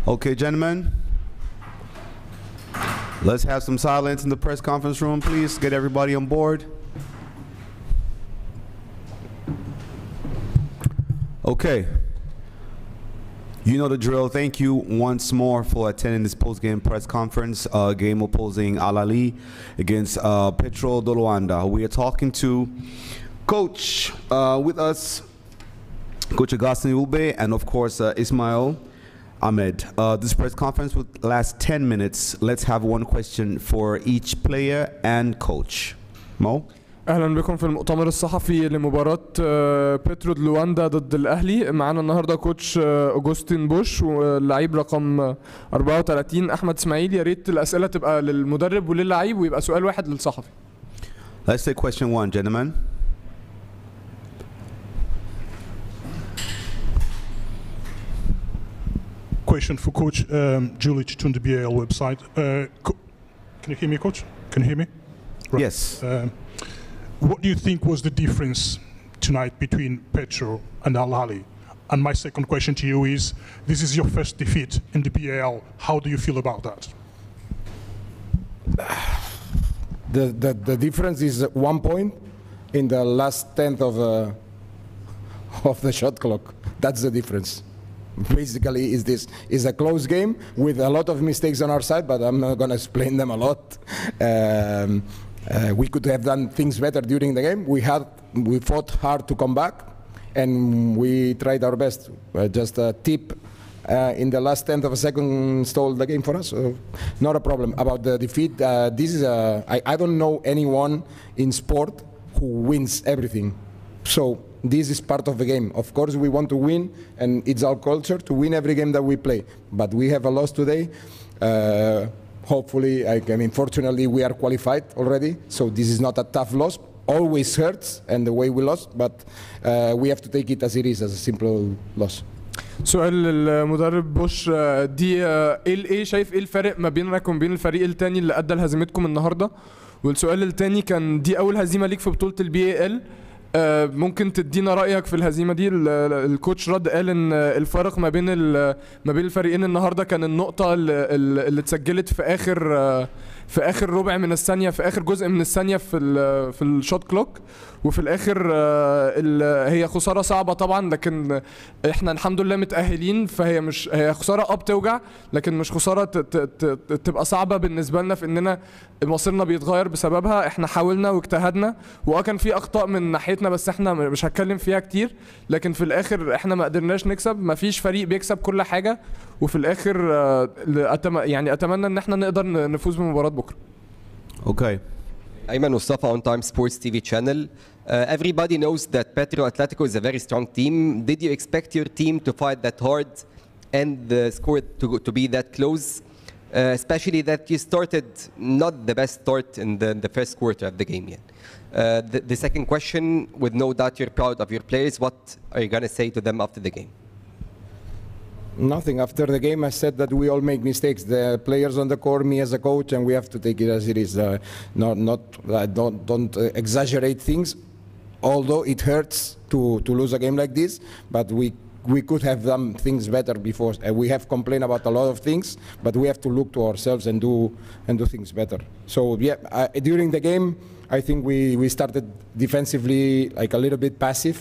Okay, gentlemen, let's have some silence in the press conference room, please. Get everybody on board. Okay. You know the drill. Thank you once more for attending this post-game press conference. Game opposing Ahly against Petro de Luanda. We are talking to Coach with us, Coach Agustin Ulbe, and of course Ismail Ahmed. This press conference will last 10 minutes. Let's have one question for each player and coach. Mo? اهلا بكم في المؤتمر الصحفي لمباراة بيترو دي لواندا ضد الاهلي. معانا النهارده كوتش اوجوستين بوش واللعيب رقم 34 احمد اسماعيل. يا ريت الاسئله تبقى للمدرب وللعيب ويبقى سؤال واحد للصحفي. Let's take question one, gentlemen. Question for Coach Julic on the BAL website. Can you hear me, Coach? Can you hear me? Right. Yes. What do you think was the difference tonight between Petro and Ahly? And my second question to you is, this is your first defeat in the BAL. How do you feel about that? The difference is 1 point in the last tenth of the shot clock. That's the difference. Basically, this is a close game with a lot of mistakes on our side, but I'm not going to explain them a lot. We could have done things better during the game. We fought hard to come back, and we tried our best. Just a tip in the last tenth of a second stole the game for us. So not a problem. About the defeat, this is I don't know anyone in sport who wins everything. So this is part of the game. Of course, we want to win, and it's our culture to win every game that we play. But we have a loss today. Hopefully, I mean, fortunately, we are qualified already. So this is not a tough loss. Always hurts, and the way we lost, but we have to take it as it is, as a simple loss. سؤال للمدرب بوش دي ايه شايف ايه الفرق ما بينك وبين الفريق الثاني اللي ادى لهزيمتكم النهارده؟ والسؤال الثاني كان دي اول هزيمه ليك في بطوله البي ال. ممكن تدينا رايك في الهزيمه دي؟ الكوتش رد قال ان الفرق ما بين الفريقين النهارده كان النقطه اللي اتسجلت في اخر ربع من الثانيه، في اخر جزء من الثانيه في الشوت كلوك، وفي الاخر هي خساره صعبه طبعا، لكن احنا الحمد لله متاهلين، هي خساره بتوجع، لكن مش خساره تبقى صعبه بالنسبه لنا في اننا مصيرنا بيتغير بسببها. احنا حاولنا واجتهدنا كان في اخطاء من ناحيتنا، بس احنا مش هتكلم فيها كتير، لكن في الاخر احنا ما قدرناش نكسب. ما فيش فريق بيكسب كل حاجه، وفي الاخر يعني اتمنى ان احنا نقدر نفوز بمباراه بكره. Okay. Ayman Mustafa on Time Sports TV channel. Everybody knows that Petro Atletico is a very strong team. Did you expect your team to fight that hard and the score to be that close? Especially that you started not the best start in the first quarter of the game yet. The second question, with no doubt you're proud of your players. What are you going to say to them after the game? Nothing. After the game, I said that we all make mistakes. The players on the court, me as a coach, and we have to take it as it is. Don't exaggerate things. Although it hurts to lose a game like this, but we could have done things better before. We have complained about a lot of things, but we have to look to ourselves and do things better. So yeah, during the game, I think we started defensively like a little bit passive.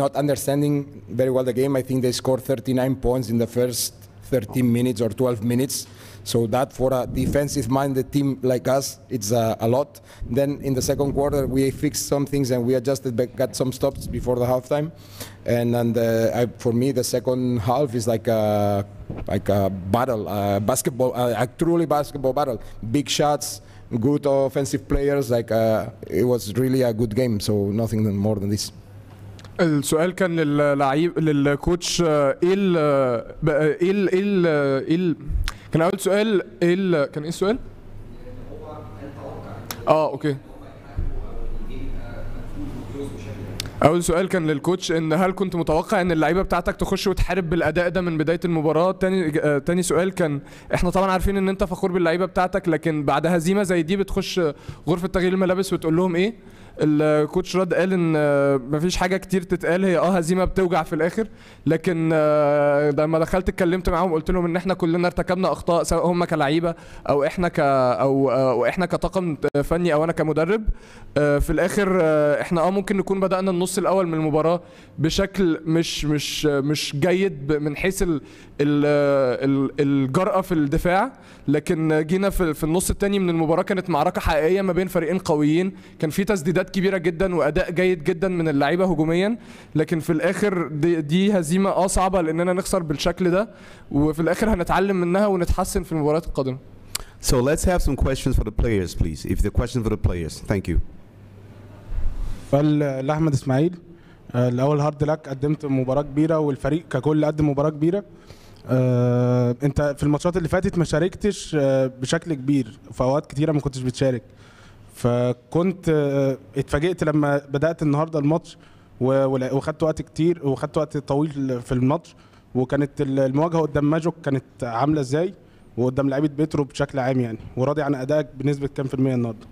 Not understanding very well the game. I think they scored 39 points in the first 13 minutes or 12 minutes. So that for a defensive-minded team like us, it's a lot. Then in the second quarter, we fixed some things and we adjusted, got some stops before the halftime. And for me, the second half is like a battle, basketball, a truly basketball battle. Big shots, good offensive players. It was really a good game. So nothing more than this. السؤال كان للكوتش كان اول سؤال كان ايه السؤال؟ اوكي. اول سؤال كان للكوتش ان هل كنت متوقع ان اللعيبه بتاعتك تخش وتحارب بالاداء ده من بدايه المباراه؟ تاني سؤال كان احنا طبعا عارفين ان انت فخور باللعيبه بتاعتك، لكن بعد هزيمه زي دي بتخش غرفه تغيير الملابس وتقول لهم ايه؟ الكوتش رد قال ان مفيش حاجه كتير تتقال، هي هزيمه بتوجع في الاخر، لكن لما دخلت اتكلمت معاهم قلت لهم ان احنا كلنا ارتكبنا اخطاء سواء هم كلعيبه او احنا او احنا كطاقم فني او انا كمدرب. في الاخر احنا ممكن نكون بدانا النص الاول من المباراه بشكل مش جيد من حيث الجرأة في الدفاع، لكن جينا في النص الثاني من المباراه كانت معركه حقيقيه ما بين فريقين قويين، كان في تسديدات كبيره جدا واداء جيد جدا من اللعيبه هجوميا، لكن في الاخر دي هزيمه صعبه لاننا نخسر بالشكل ده، وفي الاخر هنتعلم منها ونتحسن في المباريات القادمه. So let's have some questions for the players, please. If the questions for the players, thank you. لأحمد إسماعيل، الأول هارد لك، قدمت مباراة كبيرة والفريق ككل قدم مباراة كبيرة. أنت في الماتشات اللي فاتت ما شاركتش بشكل كبير، في أوقات كتيرة ما كنتش بتشارك، فكنت اتفاجئت لما بدأت النهاردة الماتش وخدت وقت كتير وخدت وقت طويل في الماتش، وكانت المواجهة قدام ماجوك كانت عاملة ازاي وقدام لعيبة بيترو بشكل عام يعني، وراضي عن أدائك بنسبة كام في المية النهاردة؟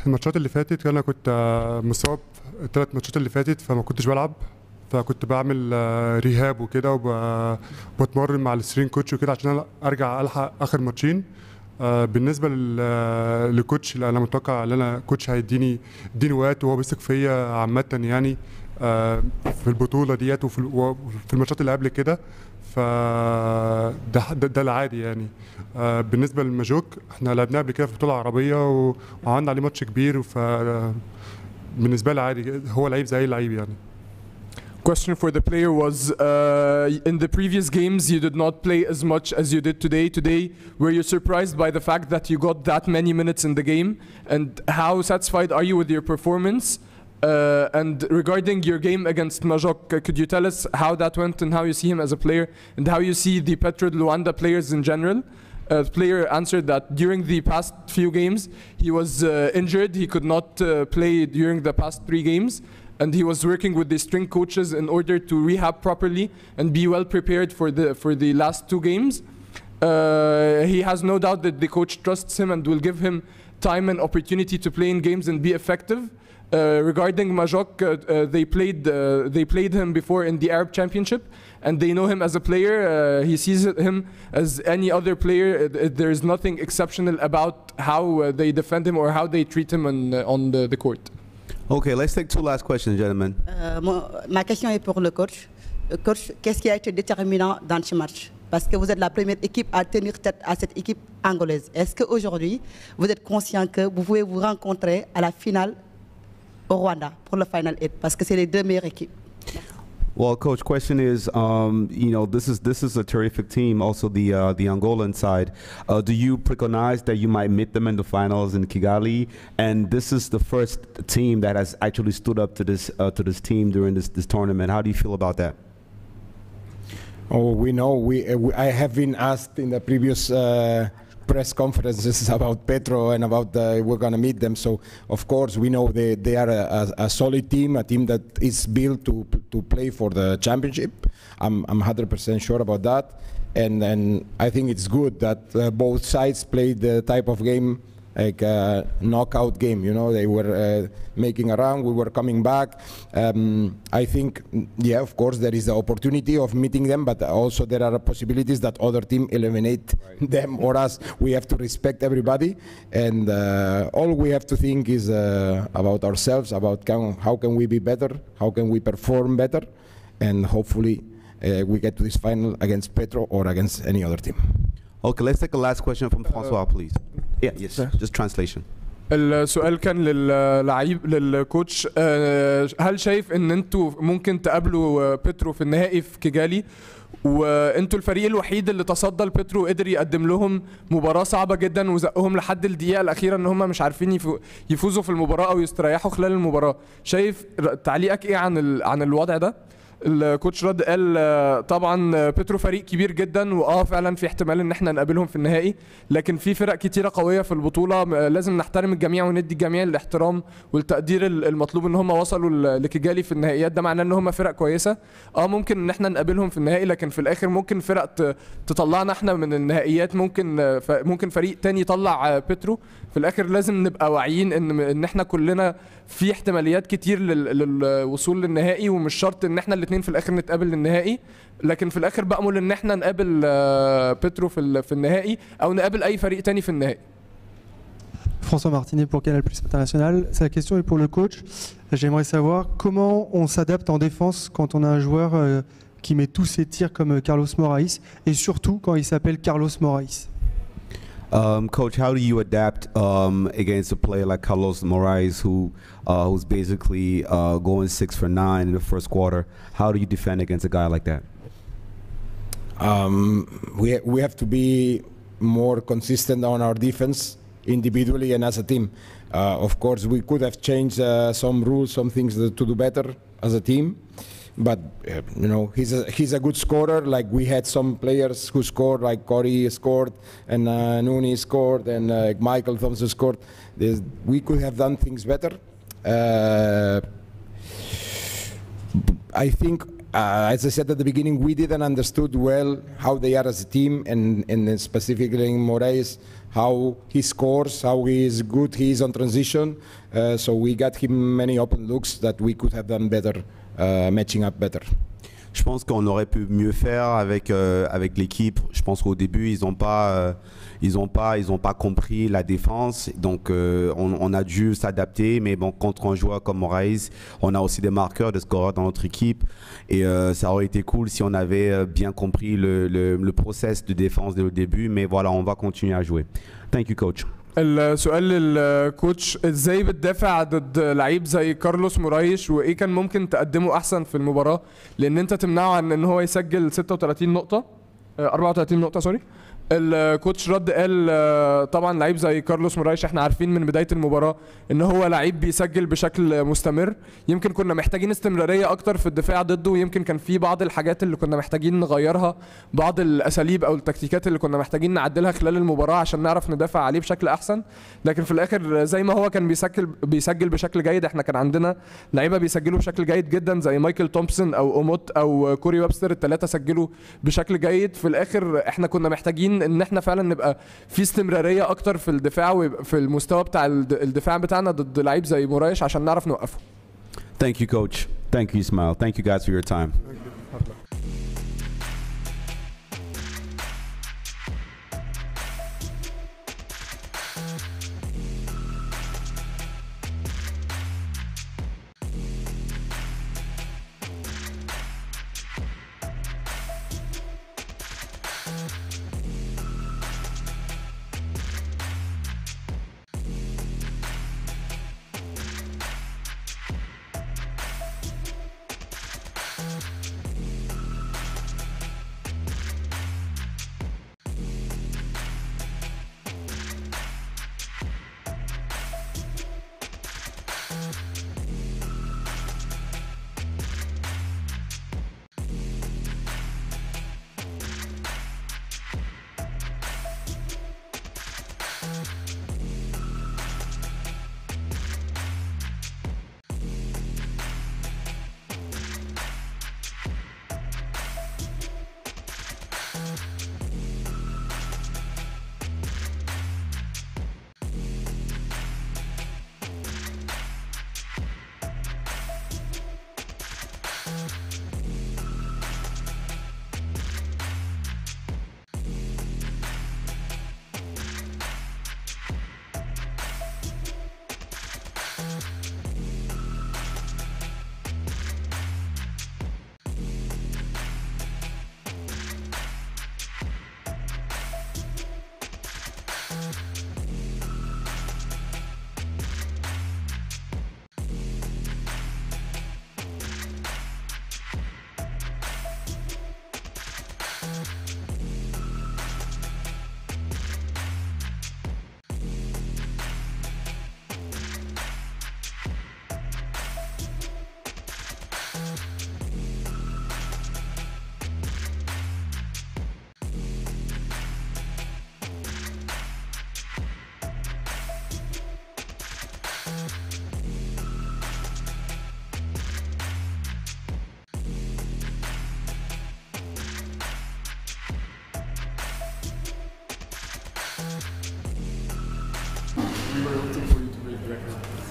الماتشات اللي فاتت انا كنت مصاب الثلاث ماتشات اللي فاتت، فما كنتش بلعب، فكنت بعمل ريهاب وكده وبتمرن مع السترينج كوتش وكده عشان ارجع الحق اخر ماتشين. بالنسبه للكوتش اللي انا متوقع ان انا كوتش هيديني وقت وهو بيثق فيا عامه يعني في البطوله ديت وفي الماتشات اللي قبل كده، ده العادي يعني. بالنسبه للماجوك احنا لعبناه قبل كده في بطوله عربيه وعملنا عليه ماتش كبير، بالنسبه لي عادي، هو لعيب زي اللعيب يعني. Question for the player was, in the previous games you did not play as much as you did today. Today, were you surprised by the fact that you got that many minutes in the game? And how satisfied are you with your performance? And regarding your game against Majok, could you tell us how that went and how you see him as a player and how you see the Petro de Luanda players in general? The player answered that during the past few games he was injured, he could not play during the past 3 games, and he was working with the string coaches in order to rehab properly and be well prepared for the last 2 games. He has no doubt that the coach trusts him and will give him time and opportunity to play in games and be effective. Regarding Majok, they played him before in the Arab Championship, and they know him as a player. He sees him as any other player. There is nothing exceptional about how they defend him or how they treat him on the court. Okay, let's take 2 last questions, gentlemen. Ma question est pour le coach. Coach, qu'est-ce qui a été déterminant dans ce match? Parce que vous êtes la première équipe à tenir tête à cette équipe angolaise. Est-ce qu'aujourd'hui, vous êtes conscient que vous pouvez vous rencontrer à la finale au Rwanda pour le Final 8? Parce que c'est les 2 meilleures équipes. Well, coach, question is, you know, this is a terrific team. Also, the Angolan side. Do you preconize that you might meet them in the finals in Kigali? And this is the first team that has actually stood up to this team during this tournament. How do you feel about that? Oh, we know. I have been asked in the previous press conferences about Petro and about we're going to meet them. So of course we know they are a solid team, a team that is built to play for the championship. I'm 100% sure about that, and I think it's good that both sides played the type of game like a knockout game. You know, they were making a run, we were coming back. I think, yeah, of course there is the opportunity of meeting them, but also there are possibilities that other team eliminate them or us. We have to respect everybody, and all we have to think is about ourselves, about how can we be better, how can we perform better, and hopefully we get to this final against Petro or against any other team. Okay, let's take a last question from Francois, please. Yeah, yes, just translation. السؤال كان للكوتش، هل شايف ان انتوا ممكن تقابلوا بيترو في النهائي في كيجالي، وانتوا الفريق الوحيد اللي تصدى لبيترو وقدر يقدم لهم مباراة صعبة جدا وزقهم لحد الدقيقة الأخيرة ان هم مش عارفين يفوزوا في المباراة او يستريحوا خلال المباراة. شايف تعليقك ايه عن الوضع ده؟ الكوتش رد قال طبعا بيترو فريق كبير جدا فعلا في احتمال ان احنا نقابلهم في النهائي، لكن في فرق كتيره قويه في البطوله، لازم نحترم الجميع وندي الجميع الاحترام والتقدير المطلوب. ان هم وصلوا لكيجالي في النهائيات ده معناه ان هم فرق كويسه، ممكن ان احنا نقابلهم في النهائي، لكن في الاخر ممكن فرق تطلعنا احنا من النهائيات، ممكن فريق تاني يطلع بيترو. في الاخر لازم نبقى واعيين ان احنا كلنا في احتماليات كتير للوصول للنهائي، ومش شرط ان احنا الاثنين في الاخر نتقابل للنهائي، لكن في الاخر بأمل ان احنا نقابل بيترو في النهائي او نقابل اي فريق تاني في النهائي. François Martinet pour Canal Plus International. La question est pour le coach. J'aimerais savoir comment on s'adapte en défense quand on a un joueur qui met tous ses tirs comme Carlos Moraes, et surtout quand il s'appelle Carlos Moraes. Coach, how do you adapt against a player like Carlos Moraes, who's basically going 6 for 9 in the first quarter? How do you defend against a guy like that? We have to be more consistent on our defense individually and as a team. Of course, we could have changed some rules, some things to do better as a team. But you know, he's a good scorer. Like we had some players who scored, like Corey scored, and Nooney scored, and Michael Thompson scored. We could have done things better. I think, as I said at the beginning, we didn't understood well how they are as a team, and specifically in Moraes, how he scores, how he is good he is on transition. So we got him many open looks that we could have done better. Matching up better. Je pense qu'on aurait pu mieux faire avec l'équipe. Je pense qu'au début ils ont pas compris la défense, donc on a dû s'adapter. Mais bon, contre un joueur comme Moraes, on a aussi des marqueurs, des scoreurs dans notre équipe, et ça aurait été cool si on avait bien compris le process de défense dès le début. Mais voilà, on va continuer à jouer. Thank you, coach. السؤال للكوتش، ازاي بتدافع ضد لعيب زي كارلوس مورايش، وايه كان ممكن تقدمه احسن في المباراه لان انت تمنعه عن ان هو يسجل 36 نقطه 34 نقطه سوري. الكوتش رد قال طبعا لعيب زي كارلوس مورايش احنا عارفين من بدايه المباراه ان هو لعيب بيسجل بشكل مستمر، يمكن كنا محتاجين استمراريه اكتر في الدفاع ضده، ويمكن كان في بعض الحاجات اللي كنا محتاجين نغيرها، بعض الاساليب او التكتيكات اللي كنا محتاجين نعدلها خلال المباراه عشان نعرف ندافع عليه بشكل احسن. لكن في الاخر زي ما هو كان بيسجل بشكل جيد، احنا كان عندنا لعيبه بيسجلوا بشكل جيد جدا زي مايكل تومسون او اوموت او كوري ويبستر، الثلاثه سجلوا بشكل جيد. في الاخر احنا كنا محتاجين ان احنا فعلا نبقى في استمراريه اكتر في الدفاع وفي المستوى بتاع الدفاع بتاعنا ضد لعيب زي مورايش عشان نعرف نوقفه. Thank you, coach. Thank you, Ismail. Thank you guys for your time.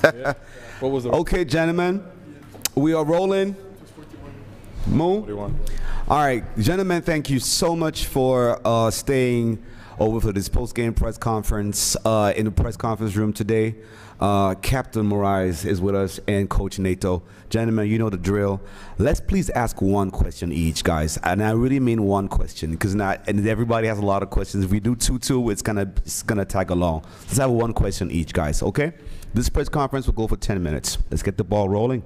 What was the Okay, gentlemen, we are rolling. Mo? 41? All right, gentlemen, thank you so much for staying over for this post-game press conference in the press conference room today. Captain Moraes is with us and Coach Nato. Gentlemen, you know the drill. Let's please ask one question each, guys. And I really mean one question because everybody has a lot of questions. If we do 2-2, it's gonna tag along. Let's have one question each, guys, okay? This press conference will go for 10 minutes. Let's get the ball rolling.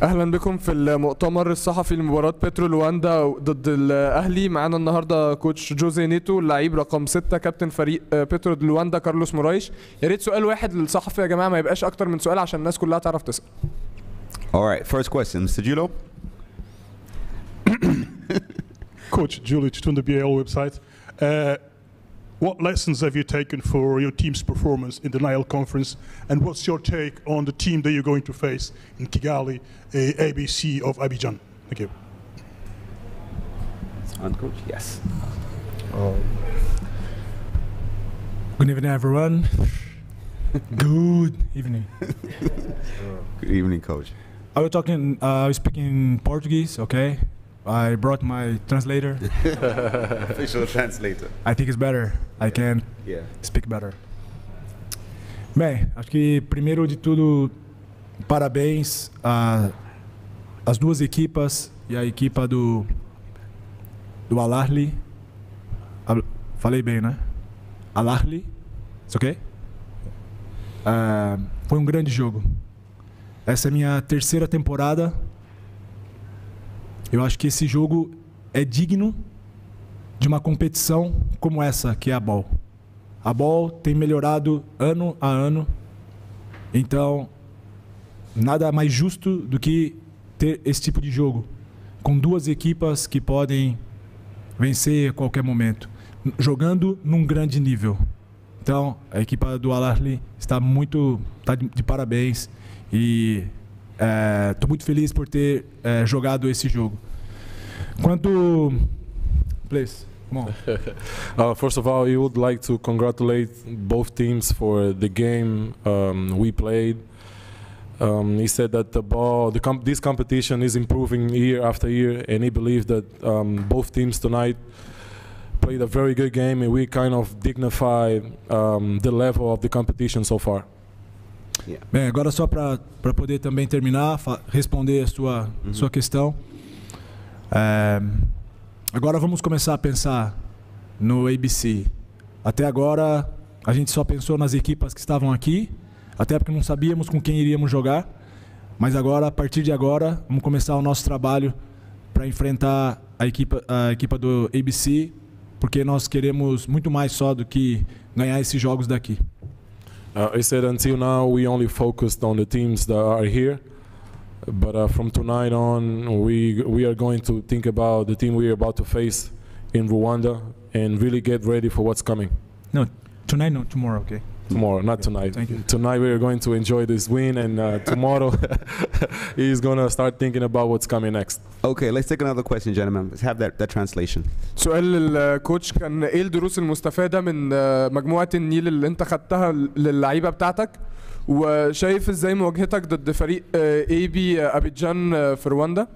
اهلا بكم في المؤتمر الصحفي لمباراه بيترو لواندا ضد الاهلي. معانا النهارده كوتش جوزي نيتو، اللعيب رقم 6 كابتن فريق بيترو دي لواندا كارلوس مورايش. يا ريت سؤال واحد للصحفي يا جماعه، ما يبقاش اكتر من سؤال عشان الناس كلها تعرف تسال. All right, first question, Mr. Julo. Coach Julic on the BAL website. What lessons have you taken for your team's performance in the Nile conference, and what's your take on the team that you're going to face in Kigali, ABC of Abidjan? Thank you. On, Coach? Yes. Good evening, everyone. Good evening. Good evening, Coach. I was speaking Portuguese, okay? I brought my translator. Official translator. I think it's better. I can speak better. Bem, acho que primeiro de tudo, parabéns às duas equipas e à equipa do Ahly. Falei bem, né? Ahly, it's okay? Foi um grande jogo. Essa é a minha terceira temporada. Eu acho que esse jogo é digno de uma competição como essa, que é a BAL. A BAL tem melhorado ano a ano, então nada mais justo do que ter esse tipo de jogo, com duas equipas que podem vencer a qualquer momento, jogando num grande nível. Então, a equipa do Ahly está de parabéns e estou muito feliz por ter jogado esse jogo. Quanto... Please, come on. First of all, we would like to congratulate both teams for the game we played. He said that this competition is improving year after year, and he believed that both teams tonight played a very good game, and we kind of dignified the level of the competition so far. Yeah. Bem, agora só para poder também terminar, responder a sua questão. Agora vamos começar a pensar no ABC. Até agora a gente só pensou nas equipas que estavam aqui, até porque não sabíamos com quem iríamos jogar. Mas agora, a partir de agora, vamos começar o nosso trabalho para enfrentar a equipa do ABC, porque nós queremos muito mais só do que ganhar esses jogos daqui. He said until now we only focused on the teams that are here, but from tonight on we are going to think about the team we are about to face in Rwanda and really get ready for what's coming. No, tonight, no, tomorrow, okay? Tomorrow, not tonight. Thank you. Tonight we are going to enjoy this win, and tomorrow he's going to start thinking about what's coming next. Okay, let's take another question, gentlemen. Let's have that translation. سؤال للكوتش كان ايه الدروس المستفادة من مجموعة النيل اللي انت خدتها للعيبة بتاعتك، وشايف ازاي مواجهتك ضد فريق AB أبيجان في رواندا؟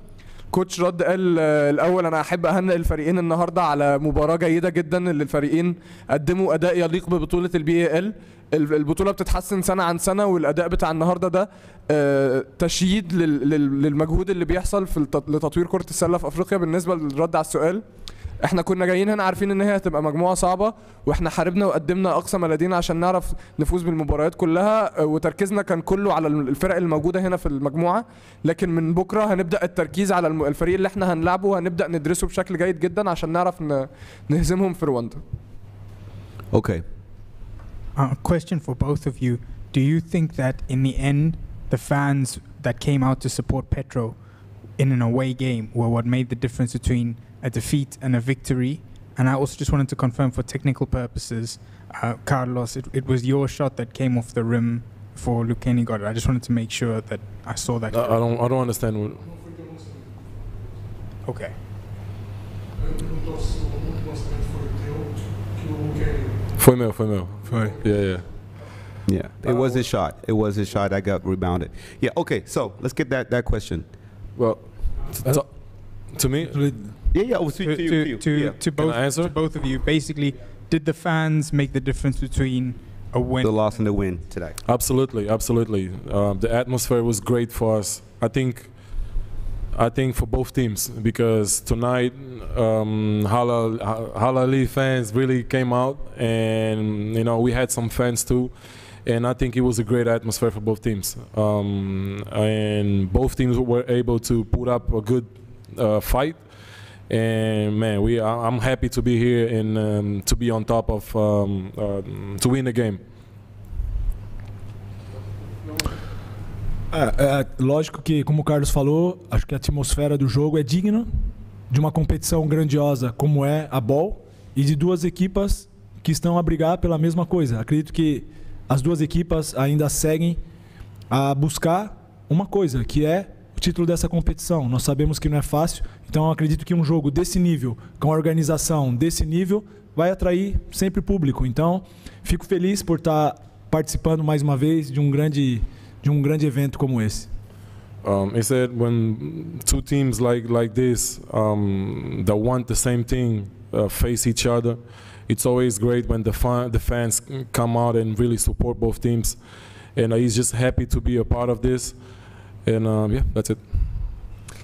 كوتش رد قال الاول انا احب اهنئ الفريقين النهارده على مباراه جيده جدا، اللي الفريقين قدموا اداء يليق ببطوله الBAL. البطوله بتتحسن سنه عن سنه، والاداء بتاع النهارده ده تشييد للمجهود اللي بيحصل في لتطوير كره السله في افريقيا. بالنسبه للرد على السؤال، احنا كنا جايين هنا عارفين ان هي هتبقى مجموعه صعبه، واحنا حاربنا وقدمنا اقصى ما لدينا عشان نعرف نفوز بالمباريات كلها، وتركيزنا كان كله على الفرق الموجوده هنا في المجموعه. لكن من بكره هنبدا التركيز على الفريق اللي احنا هنلعبه، وهنبدا ندرسه بشكل جيد جدا عشان نعرف نهزمهم في رواندا. Okay. A question for both of you. Do you think that in the end the fans that came out to support Petro in an away game were what made the difference between a defeat and a victory? And I also just wanted to confirm for technical purposes, Carlos, it was your shot that came off the rim before Lucchini got it. I just wanted to make sure that I saw that. I don't understand. Okay. Foi meu. Foi. Yeah. Yeah, it was his shot. It was his shot that got rebounded. Yeah, okay, so let's get that question. Well, to me, Yeah, we'll speak to you. Yeah. To both of you, basically, did the fans make the difference between a win, The loss and the win today. absolutely, absolutely. The atmosphere was great for us. I think for both teams, because tonight Ahly fans really came out, and we had some fans too, and I think it was a great atmosphere for both teams. And both teams were able to put up a good fight. And man, I'm happy to be here and to be on top of to win the game. Lógico que, como o Carlos falou, acho que a atmosfera do jogo é digna de uma competição grandiosa como é a BAL e de duas equipas que estão a brigar pela mesma coisa. Acredito que as duas equipas ainda seguem a buscar uma coisa, que é o título dessa competição. Nós sabemos que não é fácil, então acredito que um jogo desse nível, com a organização desse nível, vai atrair sempre público. Então, fico feliz por estar participando mais uma vez de um grande evento como esse. He said when two teams like this that want the same thing face each other, it's always great when the fans come out and really support both teams. And he's just happy to be a part of this. And yeah, that's it.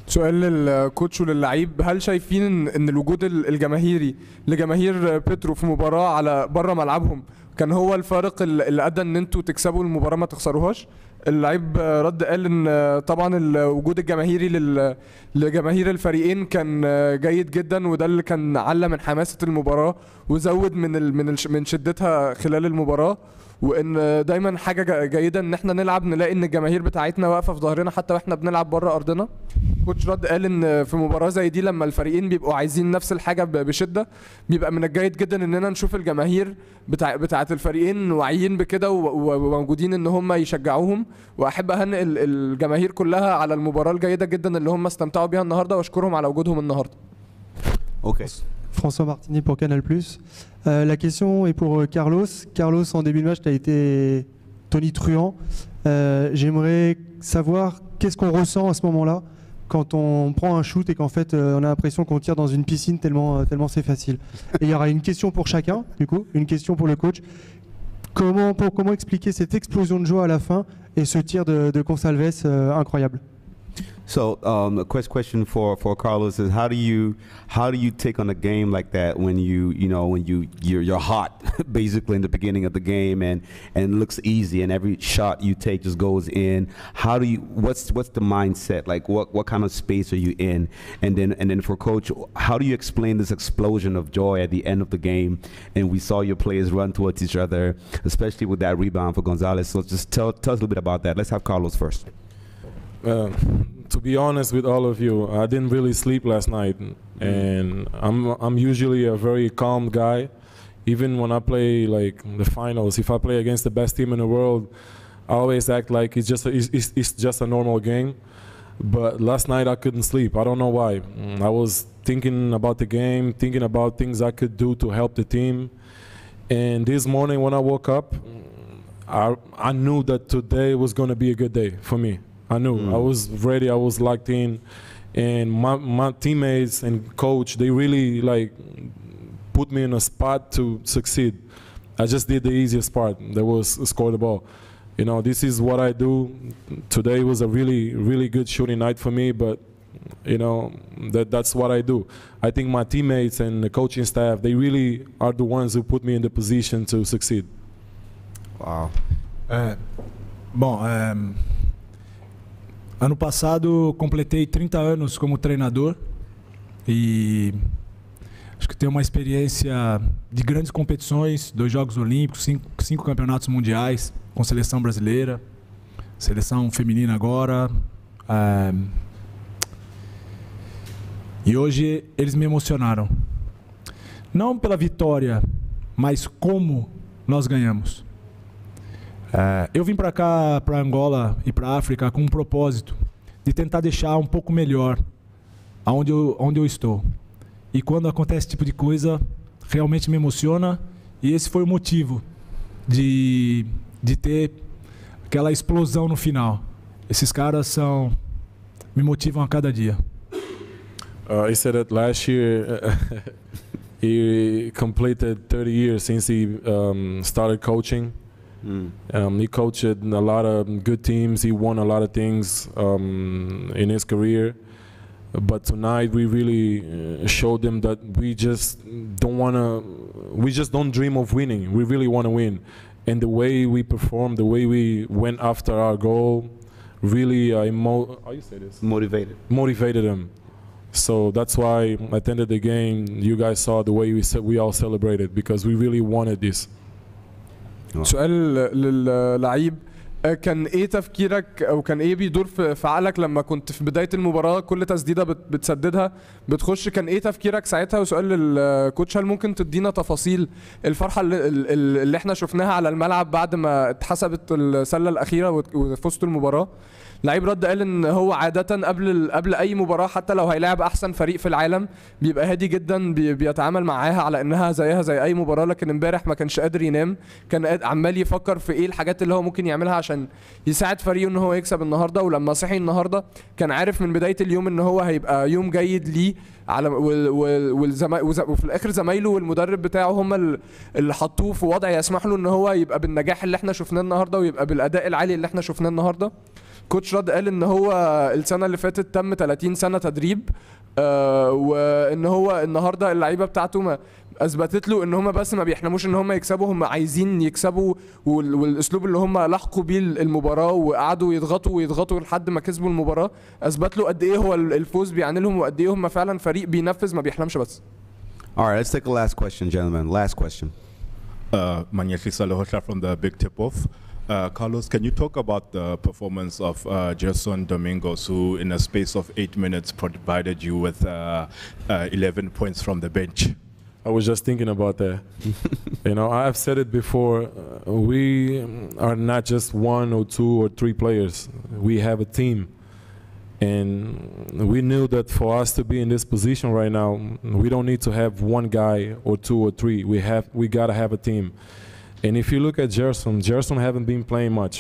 سؤال للكوتش وللعيب، هل شايفين ان الوجود الجماهيري لجماهير بيترو في مباراة على بره ملعبهم كان هو الفارق اللي ادى ان انتوا تكسبوا المباراة ما تخسروهاش؟ اللعيب رد قال ان طبعا الوجود الجماهيري لجماهير الفريقين كان جيد جدا، وده اللي كان علّى من حماسة المباراة وزود من شدتها خلال المباراة، وان دايما حاجه جيده ان احنا نلعب نلاقي ان الجماهير بتاعتنا واقفه في ظهرنا حتى واحنا بنلعب بره ارضنا. كوتش رد قال ان في مباراه زي دي لما الفريقين بيبقوا عايزين نفس الحاجه بشده، بيبقى من الجيد جدا اننا نشوف الجماهير بتاعه الفريقين واعيين بكده وموجودين ان هم يشجعوهم. واحب اهنئ الجماهير كلها على المباراه الجيده جدا اللي هم استمتعوا بيها النهارده، واشكرهم على وجودهم النهارده. Okay. François Martinet pour Canal+. La question est pour Carlos. Carlos, en début de match, tu as été tonitruant. J'aimerais savoir qu'est-ce qu'on ressent à ce moment-là quand on prend un shoot et qu'en fait on a l'impression qu'on tire dans une piscine tellement c'est facile. Et il y aura une question pour chacun, du coup, une question pour le coach. Comment expliquer cette explosion de joie à la fin et ce tir de Gonçalves incroyable? So the question for Carlos is how do you take on a game like that when you're hot basically in the beginning of the game and it looks easy and every shot you take just goes in? How do you what's the mindset, like what kind of space are you in? And then for coach, how do you explain this explosion of joy at the end of the game? And we saw your players run towards each other, especially with that rebound for Gonzalez. So just tell us a little bit about that. Let's have Carlos first. To be honest with all of you, I didn't really sleep last night, and I'm usually a very calm guy. Even when I play like the finals, if I play against the best team in the world, I always act like it's just a normal game. But last night I couldn't sleep. I don't know why. I was thinking about the game, thinking about things I could do to help the team. And this morning when I woke up, I knew that today was going to be a good day for me. I knew. I was ready. I was locked in, and my teammates and coach, they really like put me in a spot to succeed. I just did the easiest part. That was score the ball. This is what I do. Today was a really, really good shooting night for me, but that's what I do. I think my teammates and the coaching staff, they really are the ones who put me in the position to succeed. Wow. Ano passado completei 30 anos como treinador e acho que tenho uma experiência de grandes competições, 2 Jogos Olímpicos, 5 campeonatos mundiais com seleção brasileira, seleção feminina agora. E hoje eles me emocionaram. Não pela vitória, mas como nós ganhamos. Eu vim para cá, para Angola e para a África com um propósito de tentar deixar um pouco melhor onde eu estou. E quando acontece esse tipo de coisa, realmente me emociona, e esse foi o motivo de de ter aquela explosão no final. Esses caras me motivam a cada dia. He said that last year he completed 30 years since he started coaching. He coached a lot of good teams. He won a lot of things in his career. But tonight we really showed them that we just don't dream of winning. We really want to win. And the way we performed, the way we went after our goal, really motivated them. So that's why at the end of the game, you guys saw the way we all celebrated because we really wanted this. سؤال للعيب، كان ايه تفكيرك او كان ايه بيدور في عقلك لما كنت في بدايه المباراه كل تسديده بتسددها بتخش، كان ايه تفكيرك ساعتها؟ وسؤال للكوتش، هل ممكن تدينا تفاصيل الفرحه اللي احنا شفناها على الملعب بعد ما اتحسبت السله الاخيره وفزتوا المباراه؟ لعيب رد قال ان هو عاده قبل اي مباراه حتى لو هيلاعب احسن فريق في العالم بيبقى هادي جدا، بيتعامل معاها على انها زيها زي اي مباراه، لكن امبارح ما كانش قادر ينام، كان عمال يفكر في ايه الحاجات اللي هو ممكن يعملها عشان يساعد فريقه ان هو يكسب النهارده. ولما صحي النهارده كان عارف من بدايه اليوم ان هو هيبقى يوم جيد ليه على وفي الاخر زمايله والمدرب بتاعه هم اللي حطوه في وضع يسمح له ان هو يبقى بالنجاح اللي احنا شفناه النهارده ويبقى بالاداء العالي اللي احنا شفناه النهارده. كوتش رد قال ان هو السنه اللي فاتت تم 30 سنه تدريب، وان هو النهارده اللعيبه بتاعته ما اثبتت له ان هم بس ما بيحلموش ان هم يكسبوا، هم عايزين يكسبوا، والاسلوب اللي هم لحقوا بيه المباراه وقعدوا يضغطوا لحد ما كسبوا المباراه اثبت له قد ايه هو الفوز بيعني لهم وقد ايه هم فعلا فريق بينفذ ما بيحلمش بس. All right, let's take a last question, gentlemen. Last question. Manyasi Salohocha from the Big Tip-Off. Carlos, can you talk about the performance of Gerson Domingos, who in a space of 8 minutes provided you with 11 points from the bench? I was just thinking about that. You know, I've said it before. We are not just one or two or three players. We have a team. And we knew that for us to be in this position right now, we don't need to have one guy or two or three. We gotta have a team. And if you look at Gerson haven't been playing much.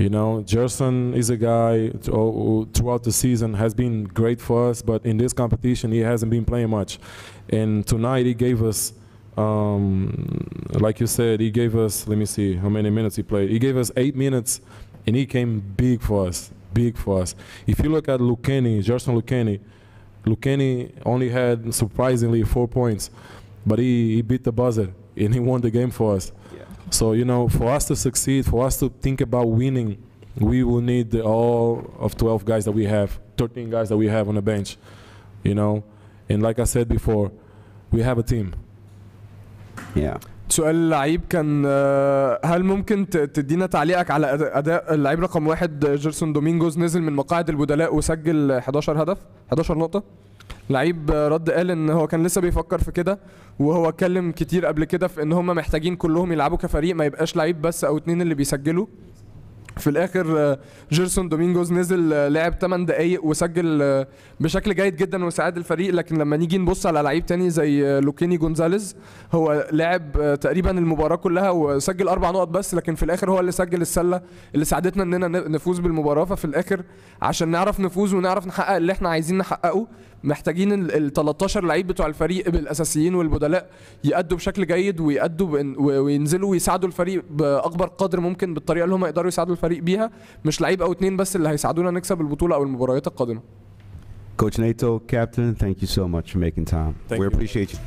You know, Gerson is a guy who throughout the season has been great for us, but in this competition he hasn't been playing much. And tonight he gave us, like you said, he gave us, let me see how many minutes he played. He gave us 8 minutes and he came big for us. If you look at Gerson Lucchini only had surprisingly 4 points, but he beat the buzzer and he won the game for us. Yeah. So, you know, for us to succeed, for us to think about winning, we will need all of 12 guys that we have, 13 guys that we have on the bench, you know. And like I said before, we have a team. Yeah. سؤال اللعيب كان هل ممكن تدينا تعليقك على اداء اللعيب رقم 1 جيرسون دومينجوز؟ نزل من مقاعد البدلاء وسجل 11 هدف 11 نقطة. لعيب رد قال ان هو كان لسه بيفكر في كده، وهو اتكلم كتير قبل كده في ان هم محتاجين كلهم يلعبوا كفريق، ما يبقاش لعيب بس او 2 اللي بيسجلوا. في الاخر جيرسون دومينجوز نزل لعب 8 دقايق وسجل بشكل جيد جدا وساعد الفريق. لكن لما نيجي نبص على لعيب تاني زي لوكيني جونزاليز، هو لعب تقريبا المباراه كلها وسجل 4 نقط بس، لكن في الاخر هو اللي سجل السله اللي ساعدتنا اننا نفوز بالمباراه. ففي الاخر عشان نعرف نفوز ونعرف نحقق اللي احنا عايزين نحققه محتاجين ال 13 لعيب بتوع الفريق بالاساسيين والبدلاء يأدوا بشكل جيد وينزلوا ويساعدوا الفريق باكبر قدر ممكن بالطريقه اللي هم يقدروا يساعدوا الفريق بيها، مش لعيب او 2 بس اللي هيساعدونا نكسب البطوله او المباريات القادمه. Coach Nato, Captain, thank you so much for making time. We appreciate you.